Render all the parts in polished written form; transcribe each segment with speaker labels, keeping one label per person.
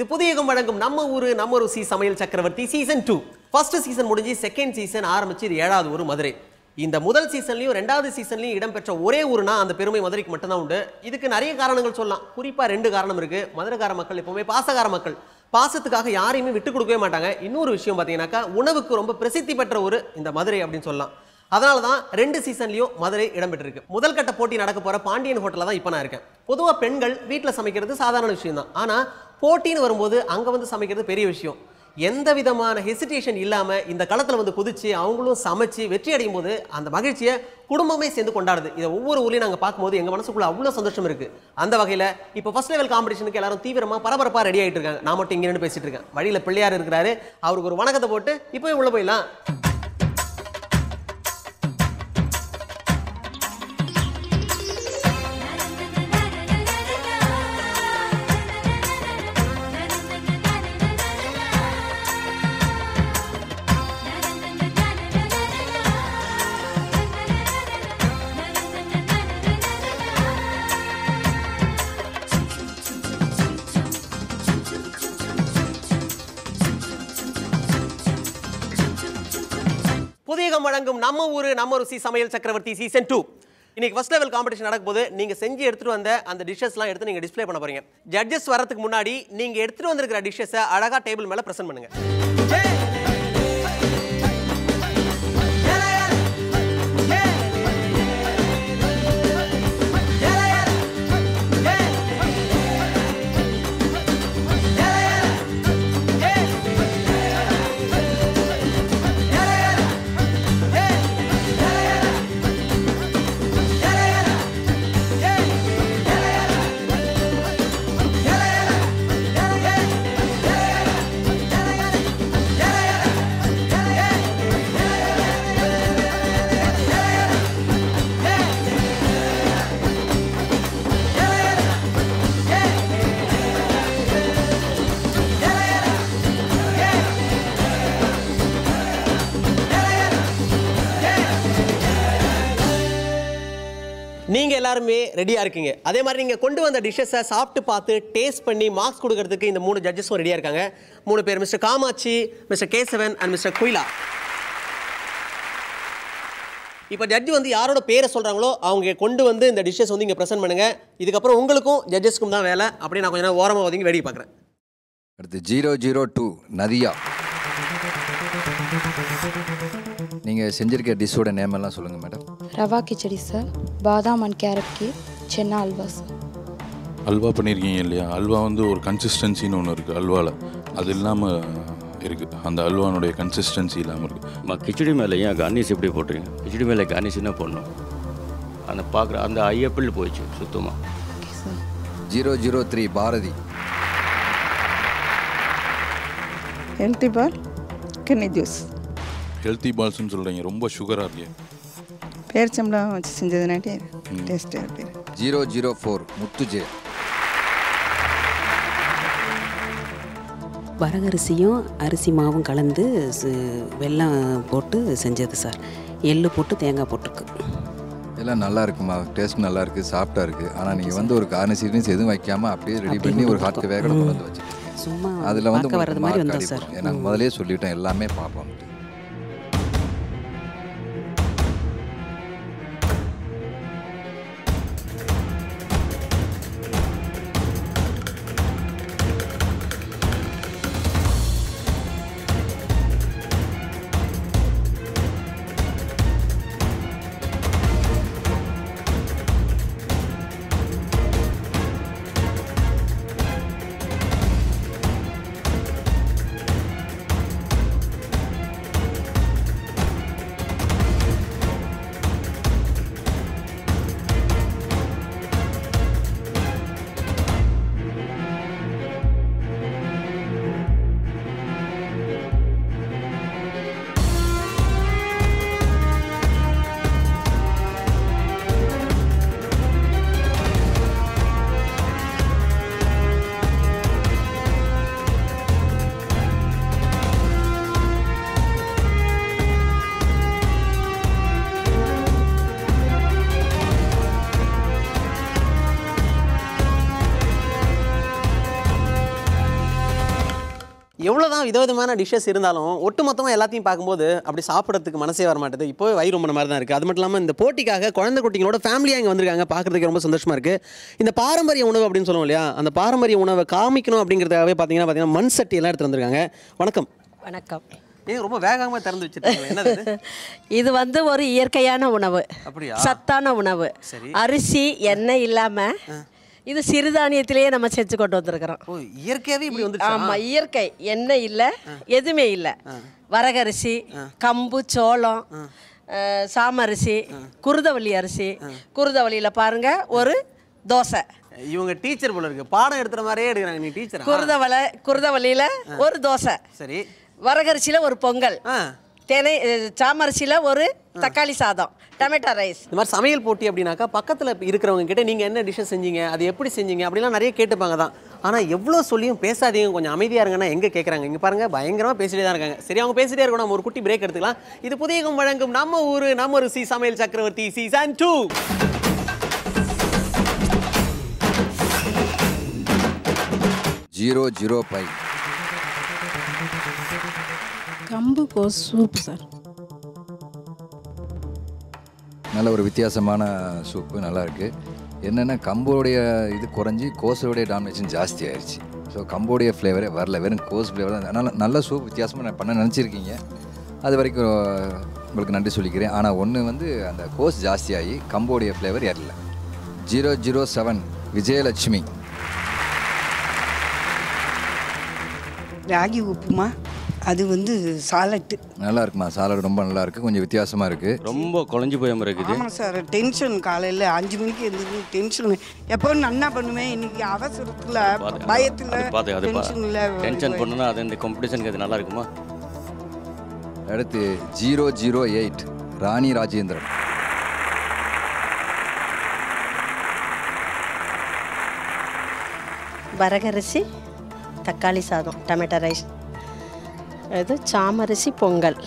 Speaker 1: புதிய யுகம் வழங்கும் நம்ம ஊரு நம்ம ருசி சமையல் சக்கரவர்த்தி சீசன் 2. ஃபர்ஸ்ட் சீசன் முடிஞ்சு செகண்ட் சீசன் ஆரம்பிச்சு இது 7வது ஊர் மதுரை. இந்த முதல் சீசன்லயும் 2வது சீசன்லயும் இடம்பெற்ற ஒரே ஊருனா அந்த பெருமை மதுரைக்கு மட்டும்தான் உண்டு. இதுக்கு நிறைய காரணங்கள் சொல்லலாம். குறிப்பா 2 காரணம் இருக்கு. மதுரைக்கார மக்கள் எப்பவுமே பாசக்கார மக்கள். பாசத்துக்காக யாரையுமே விட்டு கொடுக்கவே மாட்டாங்க. இன்னொரு விஷயம் பார்த்தீங்கன்னாக்கா உணவுக்கு ரொம்ப பிரசித்தி பெற்ற ஊர் இந்த மதுரை அப்படின்னு சொல்லலாம். அதனால தான் 2 சீசன்லயும் மதுரை இடம்பெற்றிருக்கு. முதல் கட்ட போட்டி நடக்க போற பாண்டியன் ஹோட்டல்ல தான் இப்போ நான் இருக்கேன். பொதுவாக பெண்கள் வீட்டில் சமைக்கிறது சாதாரண விஷயம் தான். ஆனால் போட்டின்னு வரும்போது அங்கே வந்து சமைக்கிறது பெரிய விஷயம். எந்த விதமான ஹெசிடேஷன் இல்லாமல் இந்த களத்தில் வந்து குதிச்சு அவங்களும் சமைச்சு வெற்றி அடையும் போது அந்த மகிழ்ச்சியை குடும்பமே சேர்ந்து கொண்டாடுது. இதை ஒவ்வொரு ஊர்லையும் நாங்கள் பார்க்கும்போது எங்கள் மனசுக்குள்ள அவ்வளோ சந்தோஷம் இருக்குது. அந்த வகையில் இப்போ ஃபர்ஸ்ட் லெவல் காம்படிஷனுக்கு எல்லாரும் தீவிரமாக பரபரப்பாக ரெடி ஆகிட்டு இருக்காங்க. நான் மட்டும் இங்கே நின்று பேசிட்டு இருக்கேன். வழியில் பிள்ளையார் இருக்கிறாரு. அவருக்கு ஒரு வணக்கத்தை போட்டு இப்போவே உள்ள போயிடலாம். புதியகம் வழங்கும் நம்ம ஊரு நம்ம ருசி சமையல் சக்கரவர்த்தி சீசன் 2. இன்னைக்கு ஃபர்ஸ்ட் லெவல் காம்படிஷன் நடக்கும் போது நீங்க செஞ்சு எடுத்துட்டு வந்த அந்த டிஷ்ஷஸ்லாம் எடுத்து நீங்க டிஸ்ப்ளே பண்ண போறீங்க. ஜட்ஜஸ் வரதுக்கு முன்னாடி நீங்க எடுத்துட்டு வந்திருக்கிற டிஷ்ஷஸை அழகா டேபிள் மேல பிரசன்ட் பண்ணுங்க. நீங்க எல்லாருமே ரெடியா இருக்கீங்க. அதே மாதிரி நீங்க கொண்டு வந்த டிஷ்ஷஸை சாப்பிட்டு பார்த்து டேஸ்ட் பண்ணி மார்க்ஸ் கொடுக்கறதுக்கு இந்த 3 ஜட்ஜஸும் ரெடியா இருக்காங்க. 3 பேர் mister Kamakshi, mister Kesavan and mister Kuyila. இப்போ ஜட்ஜ் வந்து யாரோட பேரை சொல்றாங்களோ அவங்க கொண்டு வந்து இந்த டிஷ்ஷஸ் வந்து இங்கே ப்ரெசென்ட் பண்ணுங்க. இதுக்கப்புறம் உங்களுக்கும் ஜட்ஜஸ்க்கும் தான் வேலை. அப்படியே நான் கொஞ்சம் நேரம் ஓரமாக ஒதுங்கி வேடிக்கை பார்க்குறேன்.
Speaker 2: அடுத்து 002 நதியா. நீங்கள் செஞ்சிருக்க டிஷ்ஷோட நேம் எல்லாம் சொல்லுங்கள் madam.
Speaker 3: Rava khichdi sir, badam and carrot kheer, chena halwa sir.
Speaker 4: Halwa பண்ணியிருக்கீங்க இல்லையா? அல்வா வந்து ஒரு கன்சிஸ்டன்சின்னு ஒன்று இருக்குது அல்வாவில். அது இல்லாமல் இருக்குது. அந்த அல்வானுடைய கன்சிஸ்டன்சி இல்லாமல் இருக்குது.
Speaker 5: கிச்சடி மேலே ஏன் கார்னிஷ் எப்படி போட்டுருங்க? கிச்சடி மேலே கார்னிஷ் என்ன போடணும்? அந்த பார்க்குற அந்த ஐயப்பிள் போயிடுச்சு சுத்தமாக.
Speaker 2: 003 பாரதி.
Speaker 6: ஹெல்த்தி பால் கிட்னி ஜூஸ்.
Speaker 4: ஹெல்த்தி பால்ஸ்ன்னு சொல்கிறீங்க, ரொம்ப சுகராக இருக்கு.
Speaker 6: பேரிச்சம்பளம் வச்சு செஞ்சதுனாட்டி டேஸ்ட்டு இருக்கு.
Speaker 2: 004 முத்துஜே.
Speaker 7: வரகரிசியும் அரிசி மாவும் கலந்து வெல்லம் போட்டு செஞ்சது சார். எள்ளு போட்டு தேங்காய் போட்டிருக்கு.
Speaker 2: எல்லாம் நல்லா இருக்குமா? டேஸ்ட் நல்லா இருக்குது, சாஃப்டாக இருக்குது. ஆனால் நீங்கள் வந்து ஒரு கார்னிஷ் எதுவும் வைக்காமல் அப்படியே ரெடி பண்ணி ஒரு ஹாட் வேக கொண்டு வந்து வச்சுருக்கீங்க.
Speaker 7: சும்மா
Speaker 2: அதில் வந்து
Speaker 7: வர்றது மாதிரி வந்தோம் சார்.
Speaker 2: நாங்கள் முதலே சொல்லிவிட்டோம் எல்லாமே பார்ப்போம்.
Speaker 1: எவ்வளோதான் விதவிதமான டிஷ்ஷஸ் இருந்தாலும் ஒட்டுமொத்தமாக எல்லாத்தையும் பார்க்கும்போது அப்படி சாப்பிட்றதுக்கு மனசே வர மாட்டேது. இப்போ வயிறு ரொம்ப மாதிரி தான் இருக்குது. அது மட்டும் இல்லாமல் இந்த போட்டிக்காக குழந்தை குட்டிங்களோட ஃபேமிலியாக இங்கே வந்திருக்காங்க. பார்க்குறதுக்கு ரொம்ப சந்தோஷமாக இருக்குது. இந்த பாரம்பரிய உணவு அப்படின்னு சொல்லுவோம் இல்லையா, அந்த பாரம்பரிய உணவை காமிக்கணும் அப்படிங்கிறதுக்காகவே பார்த்தீங்கன்னா மண் சட்டி எல்லாம் எடுத்து வந்திருக்காங்க. வணக்கம்.
Speaker 8: வணக்கம்.
Speaker 1: ஏன் ரொம்ப வேகமாக திறந்து வச்சுருக்காங்க, என்னது
Speaker 8: இது வந்து ஒரு இயற்கையான உணவு,
Speaker 1: அப்படியா?
Speaker 8: சத்தான உணவு. அரிசி எண்ணெய் இல்லாமல் இது சிறுதானியத்திலேயே நம்ம செஞ்சு கொண்டு வந்திருக்கிறோம்.
Speaker 1: இயற்கையாகவே இப்படி வந்து?
Speaker 8: ஆமாம், இயற்கை. எண்ணெய் இல்லை, எதுவுமே இல்லை. வரகரிசி, கம்பு, சோளம், சாமரிசி, குருதவள்ளி அரிசி. குருதவள்ளியில் பாருங்க ஒரு தோசை.
Speaker 1: இவங்க டீச்சர் போல இருக்கு, பாடம் எடுத்துற மாதிரியே எடுக்கிறாங்க. நீ டீச்சர்.
Speaker 8: குருதவள்ளியில் ஒரு தோசை.
Speaker 1: சரி.
Speaker 8: வரகரிசியில் ஒரு பொங்கல், சாமரிசியில் ஒரு தக்காளி சாதம், டொமேட்டோ ரைஸ்.
Speaker 1: இந்த மாதிரி சமையல் போட்டி அப்படின்னாக்கா பக்கத்தில் இருக்கிறவங்க கிட்ட நீங்கள் என்ன டிஷ்ஷஸ் செஞ்சீங்க, அது எப்படி செஞ்சீங்க அப்படிலாம் நிறைய கேட்டுப்பாங்க தான். ஆனால் எவ்வளோ சொல்லியும் பேசாதீங்க, கொஞ்சம் அமைதியாக இருங்கன்னா எங்கே கேட்குறாங்க. இங்கே பாருங்கள், பயங்கரமாக பேசிட்டே தான் இருக்காங்க. சரி, அவங்க பேசிட்டே இருக்கணும், நம்ம ஒரு குட்டி பிரேக் எடுத்துக்கலாம். இது புதியகம் வழங்கும் நம்ம ஊர் நம்ம ருசி சமையல் சக்கரவர்த்தி சீசன் 2.
Speaker 9: கம்பு கோஸ் சூப் சார்.
Speaker 2: நல்ல ஒரு வித்தியாசமான சூப்பு, நல்லா இருக்குது. என்னென்னா கம்போடைய இது குறைஞ்சி கோஸோடைய டாமினேஷன் ஜாஸ்தி ஆயிடுச்சு. ஸோ கம்போடைய ஃப்ளேவரே வரல, வெறும் கோஸ் ஃப்ளேவர் தான். அதனால் நல்ல சூப் வித்தியாசமாக பண்ண நினச்சிருக்கீங்க. அது வரைக்கும் உங்களுக்கு நன்றி சொல்லிக்கிறேன். ஆனால் ஒன்று வந்து அந்த கோஸ் ஜாஸ்தியாகி கம்போடைய ஃப்ளேவர் ஏறல. 007 விஜயலட்சுமி.
Speaker 10: ராகி உப்புமா, அது வந்து சாலட்டு
Speaker 2: நல்லா இருக்குமா? சாலட் ரொம்ப நல்லா இருக்குது, கொஞ்சம் வித்தியாசமாக இருக்குது.
Speaker 5: ரொம்ப குழஞ்சி போய் இருக்குது.
Speaker 10: ஆமாம் சார், டென்ஷன். காலையில் 5 மணிக்கு எழுந்து டென்ஷன். எப்போவும் நன்னா பண்ணுவேன், இன்னைக்கு அவசரத்தில் பயத்தில்
Speaker 5: டென்ஷன் பண்ணுன்னா அது இந்த காம்படிஷனுக்கு அது நல்லா இருக்குமா?
Speaker 2: அடுத்து 008 ராணி ராஜேந்திரன்.
Speaker 8: வரகரிசி, தக்காளி சாதம், டொமேட்டோ ரைஸ். இது சாமரிசி பொங்கல்,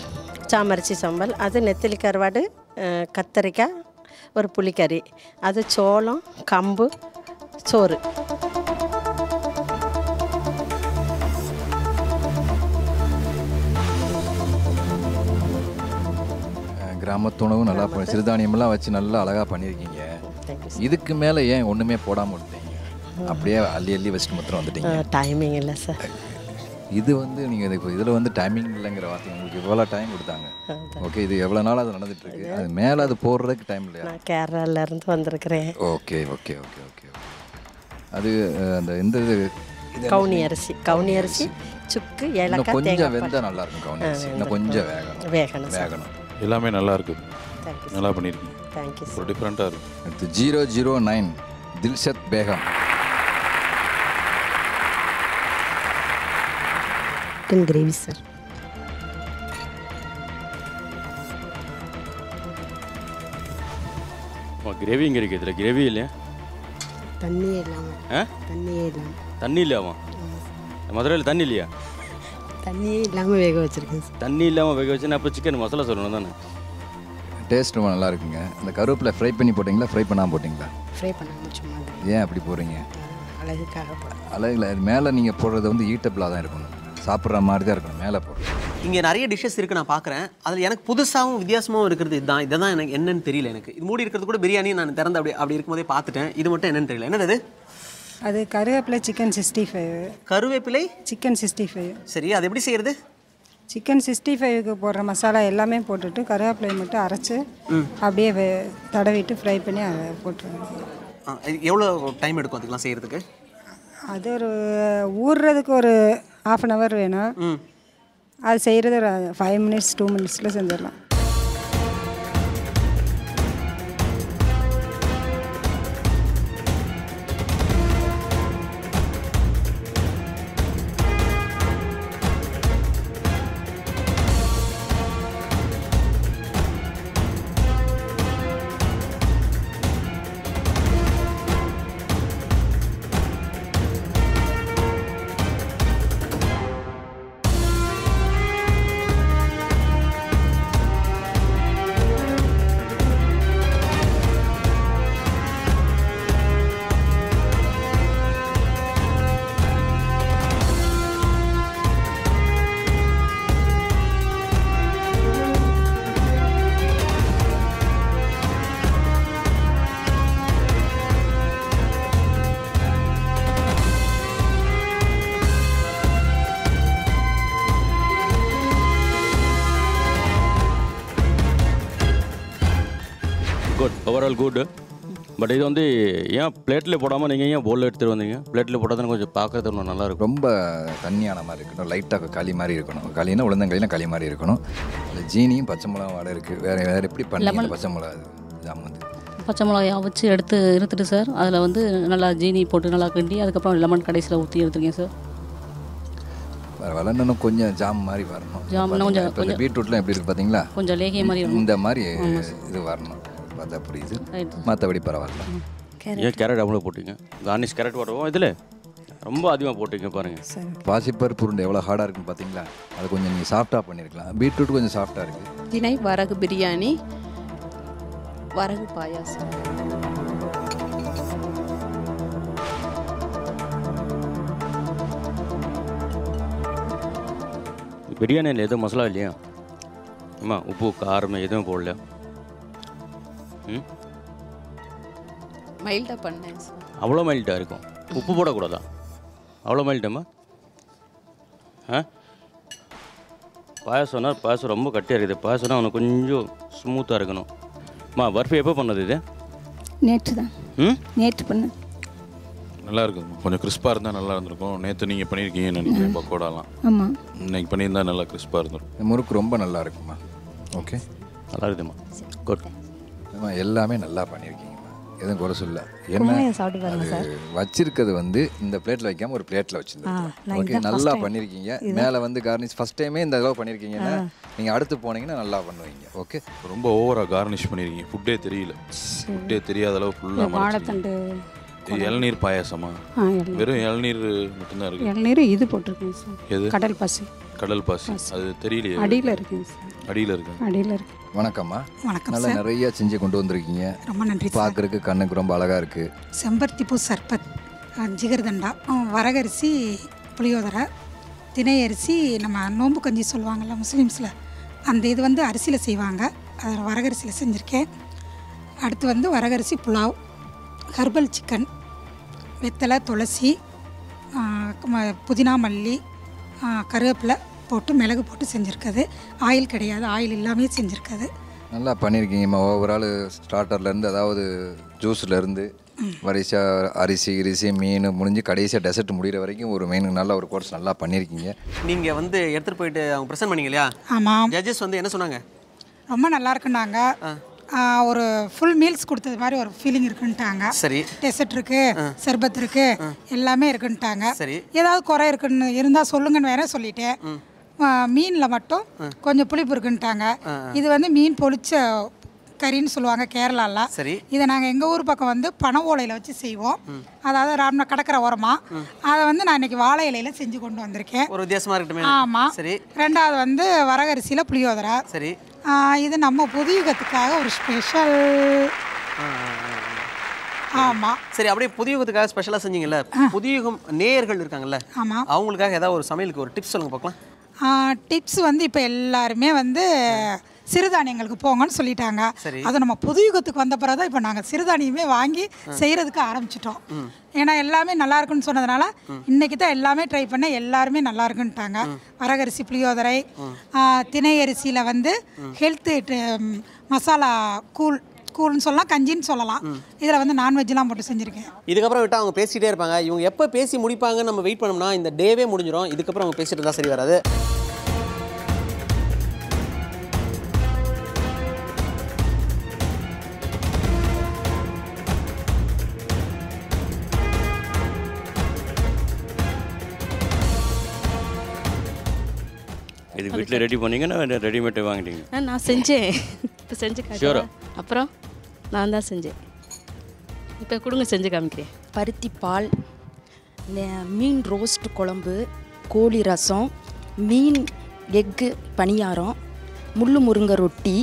Speaker 8: சாமரிசி சம்பல். அது நெத்திலி கருவாடு, கத்தரிக்காய், ஒரு புளிக்கறி. அது சோளம், கம்பு, சோறு.
Speaker 2: கிராமத்துணவும் நல்லா சிறுதானியமெல்லாம் வச்சு நல்லா அழகாக பண்ணியிருக்கீங்க. இதுக்கு மேலே ஏன் ஒன்றுமே போடாமல் விட்டீங்க? அப்படியே அள்ளி அள்ளி வச்சுட்டு மாத்திரம் வந்துட்டீங்க.
Speaker 8: டைமிங் இல்லை சார்.
Speaker 2: இது வந்து நீங்கள் இப்போ இதில் வந்து டைமிங் இல்லைங்கிற வார்த்தை உங்களுக்கு இவ்வளோ டைம் கொடுத்தாங்க. ஓகே, இது எவ்வளோ நாள் அது நடந்துட்டுருக்கு, அது மேலே அது போடுறதுக்கு டைம் இல்லையா?
Speaker 8: நான் கேரளாவிலேருந்து வந்திருக்கிறேன்.
Speaker 2: ஓகே ஓகே ஓகே ஓகே அது அந்த இந்த
Speaker 8: கவுனி அரிசி, கவுனி அரிசி, சுக்கு, ஏலக்காய்,
Speaker 2: கொஞ்சம் வெந்தால் நல்லாயிருக்கும். கவுனி அரிசி இன்னும் கொஞ்சம் வேகணும்.
Speaker 4: எல்லாமே நல்லா இருக்குது, நல்லா பண்ணியிருக்கீங்க.
Speaker 8: தேங்க்யூ.
Speaker 4: ஒரு டிஃப்ரெண்ட்டாக இருக்குது.
Speaker 2: அடுத்து 009 Dilshad Begum.
Speaker 8: Chicken gravy sir.
Speaker 5: Gravy இங்கே இருக்குது, இதில் கிரேவி இல்லையா?
Speaker 8: தண்ணியே இல்லாமல்.
Speaker 5: தண்ணி இல்லையாமா? மதுரையில் தண்ணி இல்லையா?
Speaker 8: தண்ணியே இல்லாமல் வேக வச்சுருக்கேன் சார்.
Speaker 5: தண்ணி இல்லாமல் வேக வச்சுன்னா அப்போ சிக்கன் மசாலா சொல்லணும் தானே?
Speaker 2: டேஸ்ட் ரொம்ப நல்லா இருக்குங்க. அந்த கருவேப்பிலை ஃப்ரை பண்ணி போட்டிங்களா, ஃப்ரை பண்ணாமல் போட்டிங்களா?
Speaker 8: ஃப்ரை பண்ணாமல் சும்மா.
Speaker 2: ஏன் அப்படி போடுறீங்க?
Speaker 8: அழகுக்காக.
Speaker 2: அழகில் மேலே நீங்கள் போடுறது வந்து ஈட்டபிளாக தான் இருக்கணும், சாப்பிட்ற மாதிரி தான் இருக்கணும். மேலே போடுறது
Speaker 1: இங்கே நிறைய டிஷ்ஷஸ் இருக்குது, நான் பார்க்குறேன். அதில் எனக்கு புதுசாகவும் வித்தியாசமாகவும் இருக்கிறது இதுதான். இதை தான் எனக்கு என்னன்னு தெரியல. எனக்கு இது மூடி இருக்கிறது கூட பிரியாணி நான் திறந்து அப்படி இருக்கும்போதே பார்த்துட்டேன். இது மட்டும் என்னன்னு தெரியல. என்னது
Speaker 6: அது? கருவேப்பிலை சிக்கன் 65.
Speaker 1: கருவேப்பிலை
Speaker 6: சிக்கன் 65.
Speaker 1: சரி, அது எப்படி செய்கிறது?
Speaker 6: சிக்கன் 65க்கு போடுற மசாலா எல்லாமே போட்டுட்டு கருவேப்பிலையை மட்டும் அரைச்சி அப்படியே தடவிட்டு ஃப்ரை பண்ணி அதை போட்டுருவேன்.
Speaker 1: எவ்வளோ டைம் எடுக்கும் அதுக்கெலாம் செய்கிறதுக்கு?
Speaker 6: அது ஒரு ஊறுறதுக்கு ஒரு 1/2 hour வேணும். அது செய்கிறது ஒரு 5 minutes 2 minutesல செஞ்சிடலாம்.
Speaker 5: Overall good. பட் இது வந்து ஏன் பிளேட்டில் போடாமல் நீங்கள் ஏன் பவுலில் எடுத்துகிட்டு வந்தீங்க? பிளேட்டில் போட்டால் தான் கொஞ்சம் பார்க்குறது இன்னும் நல்லாயிருக்கும்.
Speaker 2: ரொம்ப தண்ணியான மாதிரி இருக்கணும், லைட்டாக களி மாதிரி இருக்கணும். களினா உளுந்தங்களிலாம் களி மாதிரி இருக்கணும். இந்த ஜீனியும் பச்சை மிளகா வாடை இருக்குது. வேறு எப்படி பண்ணி பச்சை மிளகா ஜாம் வந்து
Speaker 9: பச்சை மிளகாயை வச்சு எடுத்துட்டு சார், அதில் வந்து நல்லா ஜீனி போட்டு நல்லா கிண்டி அதுக்கப்புறம் லெமன் கடைசியில் ஊற்றி எடுத்துருக்கேன் சார்.
Speaker 2: வளரணும், கொஞ்சம் ஜாம் மாதிரி வரணும்.
Speaker 9: ஜாம்னா கொஞ்சம்
Speaker 2: பீட்ரூட்லாம் எப்படி இருக்குது பார்த்தீங்களா,
Speaker 9: கொஞ்சம் லேகிய மாதிரி
Speaker 2: இந்த மாதிரி இது வரணும். பார்த்தா புரியுது, மற்றபடி பரவாயில்ல.
Speaker 5: ஏன் கேரட் அவ்வளோ போட்டிங்க? கார்னிஷ் கேரட் போடுவோம், இதில் ரொம்ப அதிகமாக போட்டிங்க பாருங்கள்.
Speaker 2: பாசிப்பருப்பு உருண்டை எவ்வளோ ஹார்டாக இருக்குன்னு பார்த்தீங்களா, அது கொஞ்சம் நீங்கள் சாஃப்டாக பண்ணியிருக்கலாம். பீட்ரூட் கொஞ்சம் சாஃப்டாக இருக்குது.
Speaker 3: தினை வரகு பிரியாணி, வரகு பாயாசம்.
Speaker 5: பிரியாணியில் எதுவும் மசாலா இல்லையா? அம்மா உப்பு காரம் எதுவும் போடல.
Speaker 3: மைல்டாக பண்ணேன் சார்.
Speaker 5: அவ்வளோ மைல்டாக இருக்கும், உப்பு போடக்கூடாதா? அவ்வளோ மைல்டாம்மா? பாயசம்னா பாயசம் ரொம்ப கட்டியாக இருக்குது. பாயசம்னா அவனுக்கு கொஞ்சம் ஸ்மூத்தாக இருக்கணும். அம்மா பர்ஃபி எப்போ பண்ணது இது?
Speaker 6: நேற்று தான். நேற்று பண்ணேன்.
Speaker 4: நல்லா இருக்குதுமா, கொஞ்சம் கிறிஸ்பாக இருந்தால் நல்லா இருந்திருக்கும். நேற்று நீங்கள் பண்ணியிருக்கீங்கன்னு நினைக்கிறேன் பக்கோடாலாம்.
Speaker 6: ஆமாம்,
Speaker 4: இன்னைக்கு பண்ணியிருந்தால் நல்லா கிறிஸ்பாக இருந்திருக்கும்.
Speaker 2: முறுக்கு ரொம்ப நல்லா இருக்குமா. ஓகே,
Speaker 5: நல்லா இருக்குதும்மா, குட்.
Speaker 2: எல்லாமே நல்லா பண்ணியிருக்கீங்கம்மா, எதுவும் குறை சொல்ல. என்ன அது வச்சிருக்கிறது வந்து இந்த பிளேட்டில் வைக்காமல் ஒரு பிளேட்டில் வச்சுருந்தேன். ஓகே, நல்லா பண்ணியிருக்கீங்க. மேலே வந்து கார்னிஷ் ஃபஸ்ட் டைமே இந்த அளவு பண்ணியிருக்கீங்கன்னா நீங்கள் அடுத்து போனீங்கன்னா நல்லா பண்ணுவீங்க. ஓகே,
Speaker 4: ரொம்ப ஓவராக கார்னிஷ் பண்ணியிருக்கீங்க. ஃபுட்டே தெரியல, ஃபுட்டே தெரியாத அளவு ஃபுல்லாக
Speaker 6: வாழைத்தண்டு,
Speaker 4: இளநீர் பாயாசமா? வெறும் இளநீர் மட்டும்தான் இருக்கு.
Speaker 6: இளநீர் இது போட்டிருக்கேன் சார்.
Speaker 4: எது?
Speaker 6: கடல் பாசி.
Speaker 4: கடல் பாசி, அது தெரியலையே.
Speaker 6: அடியில் இருக்குங்க சார்.
Speaker 4: அடியில் இருக்கு.
Speaker 6: அடியில் இருக்கு.
Speaker 2: வணக்கம்மா.
Speaker 11: வணக்கம்
Speaker 2: நல்லா நிறைய செஞ்சு கொண்டு வந்திருக்கீங்க.
Speaker 11: ரொம்ப நன்றி.
Speaker 2: பார்க்குறதுக்கு கண்ணுக்கு ரொம்ப அழகாக இருக்குது.
Speaker 11: செம்பருத்தி பூ சர்பத், ஜிகர்தண்டா, வரகரிசி புளியோதரை, தினை அரிசி, நம்ம நோம்பு கஞ்சி சொல்லுவாங்கள்ல முஸ்லீம்ஸில், அந்த இது வந்து அரிசியில் செய்வாங்க, அதில் வரகரிசியில் செஞ்சுருக்கேன். அடுத்து வந்து வரகரிசி புலாவ், ஹர்பல் சிக்கன், வெத்தலை, துளசி, புதினா, மல்லி, கருவேப்பிலை போட்டு மிளகு போட்டு செஞ்சுருக்குது. ஆயில் கிடையாது, ஆயில் இல்லாமல் செஞ்சுருக்குது.
Speaker 2: நல்லா பண்ணியிருக்கீங்கம்மா. ஓவரால் ஸ்டார்டர்லேருந்து, அதாவது ஜூஸ்லேருந்து வரிசையாக அரிசி கிரிசி மீன் முடிஞ்சு கடைசியாக டெசர்ட் முடிகிற வரைக்கும் ஒரு மெயின் நல்ல ஒரு கோர்ஸ் நல்லா பண்ணியிருக்கீங்க.
Speaker 1: நீங்கள் வந்து எடுத்துகிட்டு போயிட்டு அவங்க ப்ரெசென்ட் பண்ணீங்க இல்லையா?
Speaker 11: ஆமாம்.
Speaker 1: ஜட்ஜஸ் வந்து என்ன சொன்னாங்க?
Speaker 11: ரொம்ப நல்லா இருக்குன்னாங்க. ஒரு ஃபுல் மீல்ஸ் கொடுத்தது மாதிரி ஒரு ஃபீலிங் இருக்குன்ட்டாங்க.
Speaker 1: சரி.
Speaker 11: டெசர்ட் இருக்கு, சர்பத் இருக்கு, எல்லாமே இருக்குன்ட்டாங்க.
Speaker 1: சரி.
Speaker 11: ஏதாவது குறை இருக்குன்னு இருந்தால் சொல்லுங்கன்னு வேற சொல்லிட்டேன். மீனில் மட்டும் கொஞ்சம் புளிப்பு இருக்குன்ட்டாங்க. இது வந்து மீன் பொளிச்ச கறின்னு சொல்லுவாங்க கேரளாவில்.
Speaker 1: சரி.
Speaker 11: இதை நாங்கள் எங்கள் ஊர் பக்கம் வந்து பனை ஓலையில் வச்சு செய்வோம். அதாவது ராம்னா கடற்கரை ஓரமாக. அதை வந்து நான் இன்னைக்கு வாழை இலையில் செஞ்சு கொண்டு வந்திருக்கேன்.
Speaker 1: ஒரு வித்தியாசமாக இருக்கட்டும்.
Speaker 11: ஆமாம்.
Speaker 1: சரி.
Speaker 11: ரெண்டாவது வந்து வரகரிசியில் புளியோதரை.
Speaker 1: சரி.
Speaker 11: இது நம்ம புதுயுகத்துக்காக ஒரு ஸ்பெஷல். ஆமாம்.
Speaker 1: சரி, அப்படியே புதுயுகத்துக்காக ஸ்பெஷலாக செஞ்சீங்கல்ல, புதுயுகம் நேயர்கள் இருக்காங்கல்ல,
Speaker 11: ஆமாம்,
Speaker 1: அவங்களுக்காக ஏதாவது ஒரு சமையலுக்கு ஒரு டிப்ஸ் சொல்லுங்க பார்க்கலாம்.
Speaker 11: டிப்ஸ் வந்து இப்போ எல்லாருமே வந்து சிறுதானியங்களுக்கு போங்கன்னு சொல்லிட்டாங்க. அது நம்ம புதுயுகத்துக்கு வந்த பிறகு தான் இப்போ நாங்கள் சிறுதானியமே வாங்கி செய்கிறதுக்கு ஆரம்பிச்சிட்டோம். ஏன்னா எல்லாமே நல்லா இருக்குன்னு சொன்னதுனால இன்னைக்கு தான் எல்லாமே ட்ரை பண்ண, எல்லாருமே நல்லா இருக்குன்ட்டாங்க. வரகரிசி புளியோதரை, தினை அரிசியில் வந்து ஹெல்த்து மசாலா கூழ்னு சொல்லலாம், கஞ்சின்னு சொல்லலாம். இதில் வந்து நான்வெஜ்லாம் போட்டு செஞ்சுருக்கேன்.
Speaker 1: இதுக்கப்புறம் விட்டால் அவங்க பேசிகிட்டே இருப்பாங்க. இவங்க எப்போ பேசி முடிப்பாங்கன்னு நம்ம வெயிட் பண்ணோம்னா இந்த டேவே முடிஞ்சிடும். இதுக்கப்புறம் அவங்க பேசிட்டு இருந்தால் சரி வராது.
Speaker 5: இது வீட்டில் ரெடி பண்ணீங்கன்னா ரெடிமேட் வாங்கிட்டீங்க?
Speaker 8: நான் செஞ்சேன், இப்போ செஞ்சு காட்டுறேன். அப்புறம் நான் தான் செஞ்சேன். இப்போ கொடுங்க, செஞ்சு காமிக்கிறேன்.
Speaker 3: பருத்தி பால், மீன் ரோஸ்ட் குழம்பு, கோழி ரசம், மீன் எக்கு பணியாரம், முள்ளு முருங்கை ரொட்டி,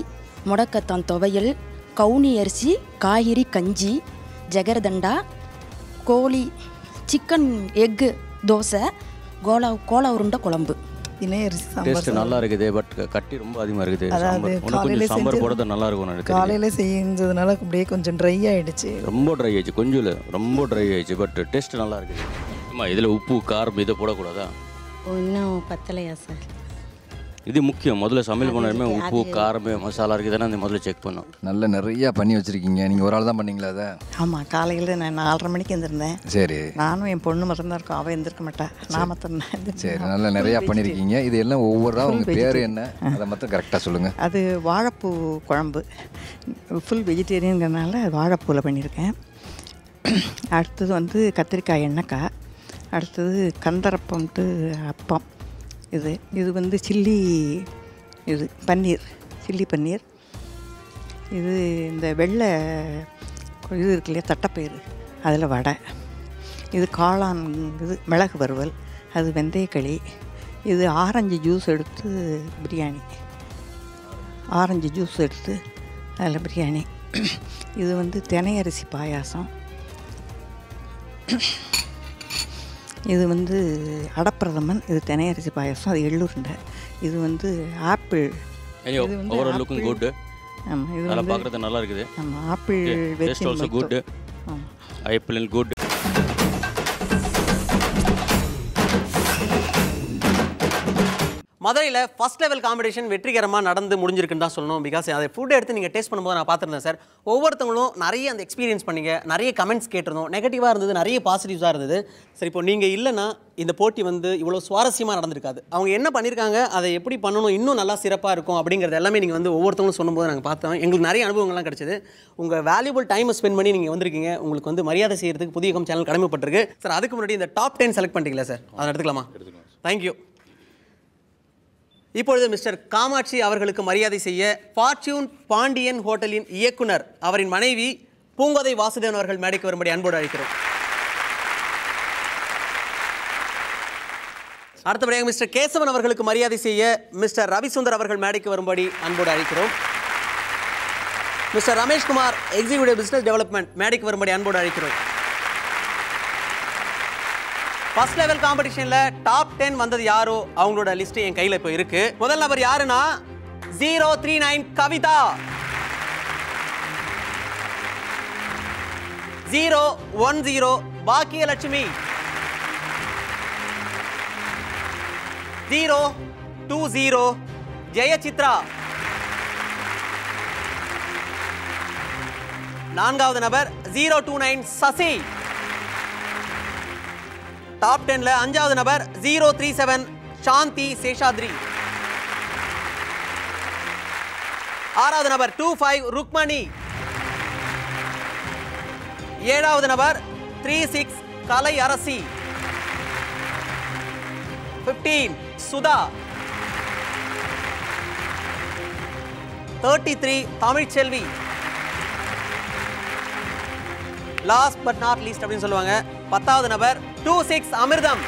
Speaker 3: முடக்கத்தான் துவையல், கவுனி அரிசி காய்கறி கஞ்சி, ஜகர்தண்டா, கோழி சிக்கன் எக்கு தோசை, கோலா உருண்டை குழம்பு.
Speaker 5: டேஸ்ட் நல்லா இருக்குது, பட் கட்டி ரொம்ப அதிகமாக இருக்குது. கொஞ்சம் சாம்பார் போடுறது நல்லா இருக்கும்.
Speaker 12: காலையில் செஞ்சதுனால அப்படியே கொஞ்சம் ட்ரை ஆகிடுச்சு.
Speaker 5: ரொம்ப ட்ரை ஆயிடுச்சு, கொஞ்சம் இல்லை ரொம்ப ட்ரை ஆயிடுச்சு. பட் டேஸ்ட் நல்லா இருக்குது. ஆமாம், இதில் உப்பு காரம் இதை போடக்கூடாதா?
Speaker 8: இன்னும் பத்தலையா சார்?
Speaker 5: இது முக்கியம். முதல்ல சமையல் பண்ணாலுமே உப்பு காரமே மசாலா இருக்குதுன்னா அந்த முதல்ல செக் பண்ணோம்.
Speaker 2: நல்ல நிறையா பண்ணி வச்சுருக்கீங்க. நீங்கள் ஒரு ஆள் தான் பண்ணீங்களா அதை?
Speaker 12: ஆமாம், காலையில் நான் 4:30 மணிக்கு எழுந்திருந்தேன்.
Speaker 2: சரி.
Speaker 12: நானும் என் பொண்ணு மட்டும் தான் இருக்கோம், அவள் எழுந்திருக்க மாட்டா, நான் மட்டும் தான்.
Speaker 2: சரி, நல்லா நிறையா பண்ணியிருக்கீங்க. இது எல்லாம் ஒவ்வொரு உங்கள் பேர் என்ன அதை மட்டும் கரெக்டாக சொல்லுங்கள்.
Speaker 12: அது வாழைப்பூ குழம்பு, ஃபுல் வெஜிடேரியனுங்கிறனால வாழைப்பூவில் பண்ணியிருக்கேன். அடுத்தது வந்து கத்திரிக்காய் எண்ணெய்க்காய். அடுத்தது கந்தரப்பம்ட்டு அப்பம். இது வந்து சில்லி, இது பன்னீர், சில்லி பன்னீர். இது இந்த வெள்ளை இது இருக்கு இல்லையா தட்டைப்பயிறு, அதில் வடை. இது காளான், இது மிளகு வறுவல், அது வெந்தயக்களி. இது ஆரஞ்சு ஜூஸ் எடுத்து பிரியாணி, ஆரஞ்சு ஜூஸ் எடுத்து அதில் பிரியாணி. இது வந்து தினை அரிசி பாயாசம். இது வந்து அடப்பிரதமன், இது தினை அரிசி பாயாசம், அது எள்ளுருண்டை. இது வந்து ஆப்பிள்.
Speaker 5: Overall looking good.
Speaker 12: ஆமாம், இது
Speaker 5: நல்லா பார்க்குறது நல்லா இருக்குது.
Speaker 12: ஆமாம், apple
Speaker 5: taste also good. Apple good.
Speaker 1: மதுரையில் ஃபஸ்ட் லெவல் காம்படிஷன் வெற்றிகரமாக நடந்து முடிஞ்சிருக்குன்னு தான் சொல்லணும். பிகாஸ் அதை ஃபுட் எடுத்து நீங்கள் டேஸ்ட் பண்ணும்போது நான் பார்த்துருந்தேன் சார். ஒவ்வொருத்தவங்களும் நிறைய அந்த எக்ஸ்பீரியன்ஸ் பண்ணிங்க, நிறைய கமெண்ட்ஸ் கேட்டிருந்தோம். நெகட்டிவாக இருந்தது, நிறைய பாசிட்டிவ்ஸாக இருந்தது. சரி, இப்போ நீங்கள் இல்லைன்னா இந்த போட்டி வந்து இவ்வளோ சுவாரஸ்யமாக நடந்திருக்காது. அவங்க என்ன பண்ணியிருக்காங்க, அதை எப்படி பண்ணணும், இன்னும் நல்லா சிறப்பாக இருக்கும் அப்படிங்கிறது எல்லாமே நீங்கள் வந்து ஒவ்வொருத்தவங்களும் சொல்லும்போது நாங்கள் பார்த்தோம். எங்களுக்கு நிறைய அனுபவங்கள்லாம் கிடச்சிது. உங்கள் வேல்யூபிள் டைமை ஸ்பெண்ட் பண்ணி நீங்கள் வந்திருக்கீங்க. உங்களுக்கு வந்து மரியாதை செய்கிறதுக்கு புதிய யுகம் சேனல் கடமைப்பட்டிருக்கு சார். அதுக்கு முன்னாடி இந்த டாப் 10 செலக்ட் பண்ணிட்டீங்களா சார்? அதை எடுத்துக்கலாமா? தேங்க்யூ. இப்பொழுது மிஸ்டர் காமாட்சி அவர்களுக்கு மரியாதை செய்ய ஃபார்ச்சூன் பாண்டியன் ஹோட்டலின் இயக்குனர் அவரின் மனைவி பூங்கோதை வாசுதேவன் அவர்கள் மேடைக்கு வரும்படி அன்போடு அழைக்கிறோம். அடுத்தபடியாக மிஸ்டர் கேசவன் அவர்களுக்கு மரியாதை செய்ய மிஸ்டர் ரவிசுந்தர் அவர்கள் மேடைக்கு வரும்படி அன்போடு அழைக்கிறோம். Mister Rameshkumar executive business development மேடைக்கு வரும்படி அன்போடு அழைக்கிறோம். ஃபர்ஸ்ட் லெவல் காம்படிஷனில் டாப் 10 வந்தது யாரோ அவங்களோட லிஸ்ட் என் கையில் இப்போ இருக்கு. முதல் நபர் யாருன்னா 039 கவிதா, 010 பாக்கியலட்சுமி, 020 ஜெயசித்ரா. நான்காவது நபர் 029 சசி. டாப் 10ல அஞ்சாவது நபர் 037 சாந்தி சேஷாத்ரி. ஆறாவது நபர் 25 ருக்மணி. ஏழாவது நபர் 36 கலை அரசி. 15 Sudha. 33 Tamilselvi. Last but not least அப்படின்னு சொல்லுவாங்க, 10வது நபர் 26 அமிர்தம்.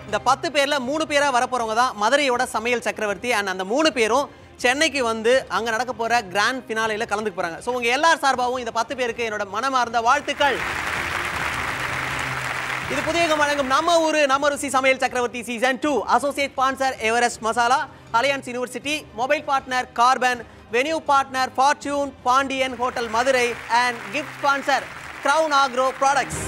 Speaker 1: இந்த 10 பேர்ல 3 பேரா வரப்போறவங்க தான் மதுரையோட சமையல் சக்கரவர்த்தி. அண்ட் அந்த 3 பேரும் சென்னைக்கு வந்து அங்க நடக்க போற கிராண்ட் ஃபினாலேல கலந்துக்க போறாங்க. ஸோ உங்க எல்லார் சார்பாகவும் இந்த 10 பேருக்கு என்னோட மனமார்ந்த வாழ்த்துக்கள். இது புதியகம் வழங்கும் நம்ம ஊரு நம்ம ருசி சமையல் சக்கரவர்த்தி season 2. Associate sponsor Everest masala, alliance university, mobile partner Karbonn, venue partner Fortune Pandian hotel Madurai, and gift sponsor Crown Agro Products.